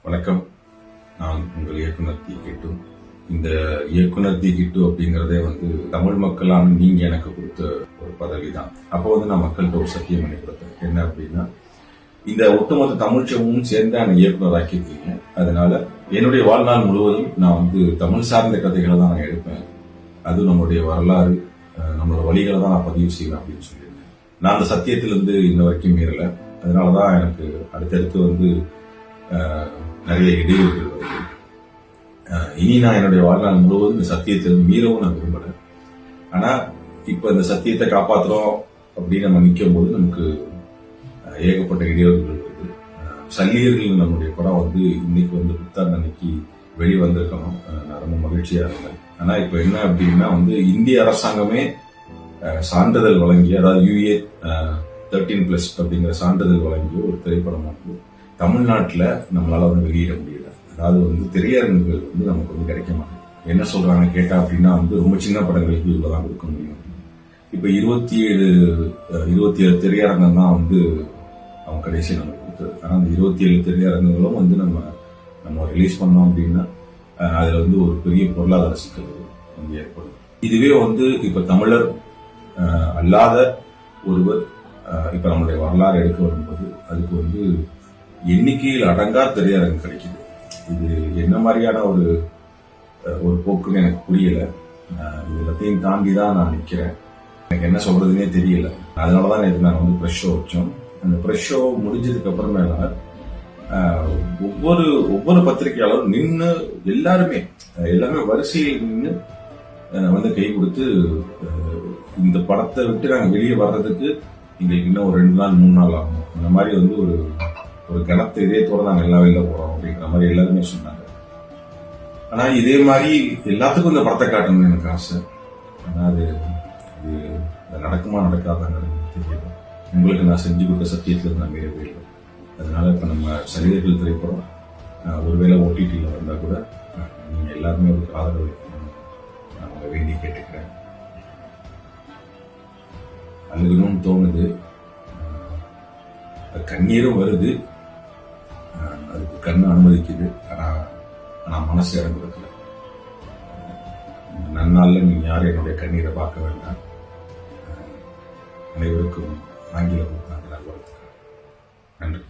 வணக்கம். நான் உங்கள் இயக்குனர் தி கிட்டு. இந்த இயக்குனர் தி கிட்டு அப்படிங்கறதே தமிழ் மக்களான நீங்க எனக்கு கொடுத்த ஒரு பதவி தான். அப்போ நான் மக்கள்கிட்ட ஒரு சத்தியம் பண்ணி கொடுத்தேன். என்ன அப்படின்னா, இந்த ஒட்டுமொத்த தமிழ் சமூகமும் சேர்ந்து நான் இயக்குனராக்கியிருக்கீங்க. அதனால என்னுடைய வாழ்நாள் முழுவதும் நான் தமிழ் சார்ந்த கதைகளை தான் நான் எடுப்பேன். அது நம்மளுடைய வரலாறு, நம்மளோட வழிகளை தான் நான் பதிவு செய்வேன் அப்படின்னு சொல்லியிருந்தேன். நான் அந்த சத்தியத்திலிருந்து இன்ன வரைக்கும் மீறல. அதனாலதான் எனக்கு அடுத்தடுத்து நிறைய இடையூறுகள் வருது. இனி நான் என்னுடைய வாழ்நாள் முழுவதும் இந்த சத்தியத்தை மீறவும் நான் விரும்பல. ஆனா இப்ப இந்த சத்தியத்தை காப்பாற்றுறோம் அப்படின்னு நம்ம நிற்கும் போது நமக்கு ஏகப்பட்ட இடையூறுகள் வருது. சல்லியர்கள் நம்முடைய படம் இன்னைக்கு புத்தாண்டு அன்னைக்கு வெளிவந்திருக்கணும். நான் ரொம்ப மகிழ்ச்சியா இருந்தேன். ஆனா இப்ப என்ன அப்படின்னா இந்திய அரசாங்கமே சான்றிதழ் வழங்கி, அதாவது UA 13+ அப்படிங்கிற சான்றிதழ் வழங்கிய ஒரு திரைப்படம் தமிழ்நாட்டில் நம்மளால வெளியிட முடியல. அதாவது திரையரங்குகள் நமக்கு கிடைக்க மாட்டேங்குது. என்ன சொல்றாங்க கேட்டா அப்படின்னா ரொம்ப சின்ன படங்களுக்கு இவ்வளவுதான் கொடுக்க முடியும். இப்ப 27 திரையரங்கம் தான் அவங்க கடைசி நமக்கு கொடுத்தது. ஆனா அந்த 27 திரையரங்குகளும் நம்ம ரிலீஸ் பண்ணோம் அப்படின்னா அதுல ஒரு பெரிய பொருளாதார சிக்கல் ஏற்படும். இதுவே இப்ப தமிழர் அல்லாத ஒருவர் இப்ப நம்மளுடைய வரலாறு எடுக்க வரும்போது அதுக்கு எண்ணிக்கையில் அடங்கா திரையரங்கு கிடைக்குது. இது என்ன மாதிரியான ஒரு போக்குன்னு எனக்கு புரியல. இது எல்லாத்தையும் தாண்டி தான் நான் நிக்கிறேன். எனக்கு என்ன சொல்றதுன்னே தெரியல. அதனாலதான் நேற்று நாங்கள் ப்ரெஷ் ஷோ வச்சோம். அந்த ப்ரெஷ் ஷோ முடிஞ்சதுக்கு அப்புறமேல ஒவ்வொரு பத்திரிகையாளரும் நின்று எல்லாருமே வரிசையில் நின்று கை கொடுத்து இந்த படத்தை விட்டு நாங்கள் வெளியே வர்றதுக்கு எங்களுக்கு இன்னும் ஒரு 2 நாள் 3 நாள் ஆகும். அந்த மாதிரி ஒரு கனத்த இதயத்தோட நாங்கள் எல்லாம் வெளில போறோம் அப்படிங்கிற மாதிரி எல்லாருமே சொன்னாங்க. ஆனா இதே மாதிரி எல்லாத்துக்கும் இந்த படத்தை காட்டணும்னு எனக்கு ஆசை. ஆனா அது நடக்குமா நடக்காதான்னு தெரியல. உங்களுக்கு நான் செஞ்சு கொடுத்த சத்தியத்துல நான் மீறவே இல்லை. அதனால இப்ப நம்ம சலிதர்கள் திரைப்படம் ஒருவேளை OTT-ல வந்தா கூட நீங்க எல்லாருமே ஒரு ஆதரவு நான் வேண்டி கேட்டுக்கிறேன். அழுகணும்னு தோணுது, கண்ணீரும் வருது, அதுக்கு கண்ணு அனுமதிக்குது. ஆனா மனசு இடம் கொடுக்கல. நன்னால நீங்க யாரும் என்னுடைய கண்ணீரை பார்க்க வேண்டாம். அனைவருக்கும் ஆங்கில புத்தாண்டு நல்வாழ்த்துக்கள். நன்றி.